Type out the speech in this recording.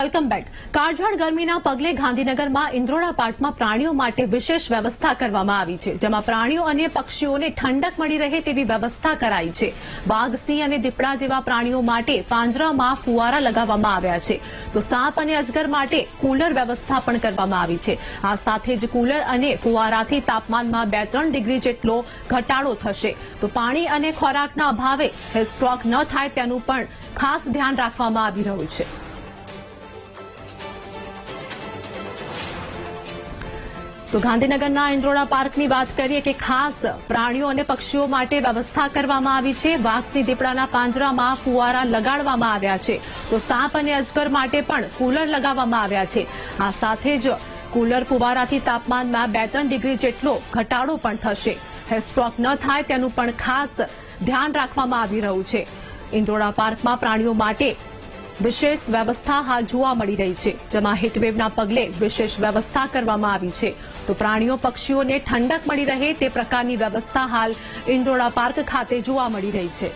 Welcome back. કાળઝાળ ગરમીના પગલે ગાંધીનગરમાં ઇન્દ્રોડા પાર્કમાં પ્રાણીઓ માટે વિશેષ વ્યવસ્થા કરવામાં આવી છે, જેમાં પ્રાણીઓ અને પક્ષીઓને ઠંડક મળી રહે તેવી વ્યવસ્થા કરાઈ છે। વાઘ, સિંહ અને દીપડા જેવા પ્રાણીઓ માટે પાંજરામાં ફુવારા લગાવવામાં આવ્યા છે, તો સાપ અને અજગર માટે કુલર વ્યવસ્થા પણ કરવામાં આવી છે। આ સાથે જ કુલર અને ફુવારાથી તાપમાનમાં 2-3 ડિગ્રી જેટલો ઘટાડો થશે, તો પાણી અને ખોરાકના અભાવે હીટસ્ટ્રોક ન થાય તેનું પણ ખાસ ધ્યાન રાખવામાં આવી રહ્યું છે। તો ગાંધીનગરના ઇન્દ્રોડા પાર્કની વાત કરીએ કે ખાસ પ્રાણીઓ અને પક્ષીઓ માટે વ્યવસ્થા કરવામાં આવી છે। વાઘ, સિંહ, દીપડાના પાંજરામાં ફુવારા લગાડવામાં આવ્યા છે, તો સાપ અને અજગર માટે પણ કુલર લગાવવામાં આવ્યા છે। આ સાથે જ કુલર ફુવારાથી તાપમાનમાં 2-3 ડિગ્રી જેટલો ઘટાડો પણ થશે, હીટસ્ટ્રોક ન થાય તેનું પણ ખાસ ધ્યાન રાખવામાં આવી રહ્યું છે। ઇન્દ્રોડા પાર્કમાં પ્રાણીઓ માટે વિશેષ વ્યવસ્થા હાલ જોવા મળી રહી છે, જેમાં હીટવેવના પગલે વિશેષ વ્યવસ્થા કરવામાં આવી છે, તો પ્રાણીઓ પક્ષીઓને ઠંડક મળી રહે તે પ્રકારની વ્યવસ્થા હાલ ઇન્દ્રોડા પાર્ક ખાતે જોવા મળી રહી છે।